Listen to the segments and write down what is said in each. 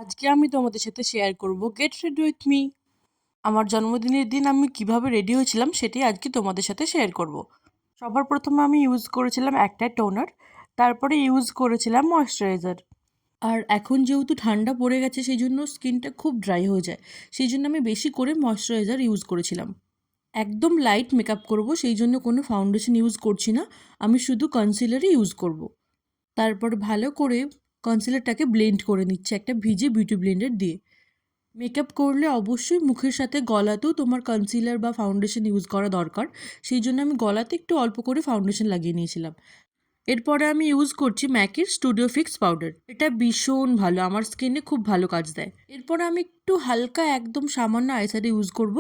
আজকে আমি তোমাদের সাথে শেয়ার করব গেট রেডি উইথ মি। আমার জন্মদিনের দিন আমি কিভাবে রেডি হয়েছিলাম সেটাই আজকে তোমাদের সাথে শেয়ার করব। সবার প্রথমে আমি ইউজ করেছিলাম একটা টোনার, তারপরে ইউজ করেছিলাম ময়শ্চারাইজার। আর এখন যেহেতু ঠান্ডা পড়ে গেছে সেই জন্য স্কিনটা খুব ড্রাই হয়ে যায়, সেই জন্য আমি বেশি করে ময়শ্চারাইজার ইউজ করেছিলাম। একদম লাইট মেকআপ করব, সেই জন্য কোনো ফাউন্ডেশন ইউজ করছি না, আমি শুধু কনসিলারই ইউজ করব। তারপর ভালো করে কনসিলারটাকে ব্লেন্ড করে নিচ্ছে একটা ভিজে বিউটি ব্লেন্ডার দিয়ে। মেকআপ করলে অবশ্যই মুখের সাথে গলাতেও তোমার কনসিলার বা ফাউন্ডেশন ইউজ করা দরকার, সেই জন্য আমি গলাতে একটু অল্প করে ফাউন্ডেশন লাগিয়ে নিয়েছিলাম। এরপরে আমি ইউজ করছি ম্যাকের স্টুডিও ফিক্স পাউডার। এটা ভীষণ ভালো, আমার স্কিনে খুব ভালো কাজ দেয়। এরপরে আমি একটু হালকা একদম সামান্য আইশ্যাডো ইউজ করব।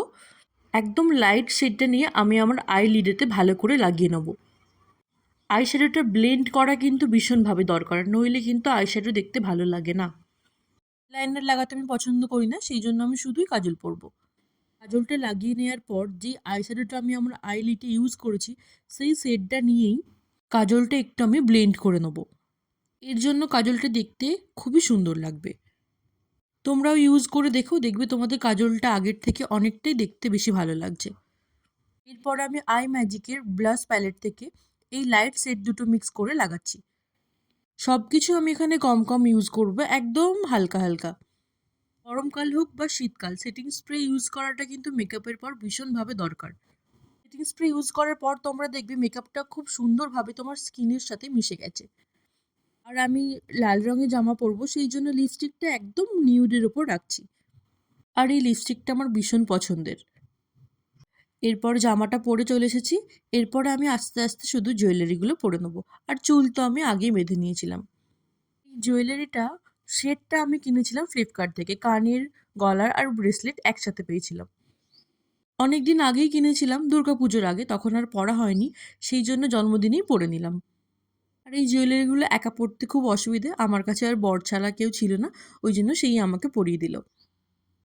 একদম লাইট শেডটা নিয়ে আমি আমার আই লিডেতে ভালো করে লাগিয়ে নেব। আইশ্যাডোটা ব্লেন্ড করা কিন্তু ভীষণভাবে দরকার, নইলে কিন্তু আইশ্যাডো দেখতে ভালো লাগে না। লাইনার লাগাতে আমি পছন্দ করি না, সেই জন্য আমি শুধুই কাজল পরবো। কাজলটা লাগিয়ে নেওয়ার পর যে আইশ্যাডোটা আমি আমার আইলিটে ইউজ করেছি সেই শেডটা নিয়েই কাজলটা একটু আমি ব্লেন্ড করে নেব। এর জন্য কাজলটা দেখতে খুবই সুন্দর লাগবে। তোমরাও ইউজ করে দেখো, দেখবে তোমাদের কাজলটা আগের থেকে অনেকটাই দেখতে বেশি ভালো লাগছে। এরপর আমি আই ম্যাজিকের ব্লাশ প্যালেট থেকে এই লাইট শেড দুটো মিক্স করে লাগাচ্ছি। সব কিছু আমি এখানে কম কম ইউজ করবো, একদম হালকা হালকা। গরমকাল হোক বা শীতকাল, সেটিং স্প্রে ইউজ করাটা কিন্তু মেকআপের পর ভীষণভাবে দরকার। সেটিং স্প্রে ইউজ করার পর তোমরা দেখবে মেকআপটা খুব সুন্দরভাবে তোমার স্কিনের সাথে মিশে গেছে। আর আমি লাল রঙের জামা পরবো, সেই জন্য লিপস্টিকটা একদম নিউডের ওপর রাখছি। আর এই লিপস্টিকটা আমার ভীষণ পছন্দের। এরপর জামাটা পরে চলে এসেছি। এরপর আমি আস্তে আস্তে শুধু জুয়েলারিগুলো পরে নেবো। আর চুল তো আমি আগেই বেঁধে নিয়েছিলাম। এই জুয়েলারিটা সেটটা আমি কিনেছিলাম ফ্লিপকার্ট থেকে, কানের, গলার আর ব্রেসলেট একসাথে পেয়েছিলাম। অনেক দিন আগেই কিনেছিলাম, দুর্গাপুজোর আগে, তখন আর পরা হয়নি, সেই জন্য জন্মদিনেই পরে নিলাম। আর এই জুয়েলারিগুলো একা পরতে খুব অসুবিধে, আমার কাছে আর বর ছাড়া কেউ ছিল না, ওই জন্য সেই আমাকে পরিয়ে দিল।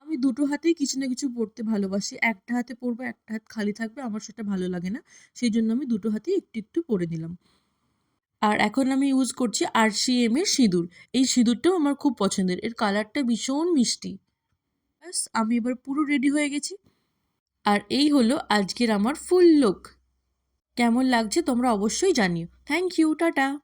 আমি দুটো হাতেই কিছু না কিছু পরতে ভালোবাসি, একটা হাতে পরবো একটা হাত খালি থাকবে, আমার সেটা ভালো লাগে না, সেই জন্য আমি দুটো হাতেই একটু একটু পরে নিলাম। আর এখন আমি ইউজ করছি RCM এর সিঁদুর। এই সিঁদুরটাও আমার খুব পছন্দের, এর কালারটা ভীষণ মিষ্টি। ব্যাস, আমি এবার পুরো রেডি হয়ে গেছি। আর এই হলো আজকের আমার ফুল লুক। কেমন লাগছে তোমরা অবশ্যই জানিও। Thank you, tata.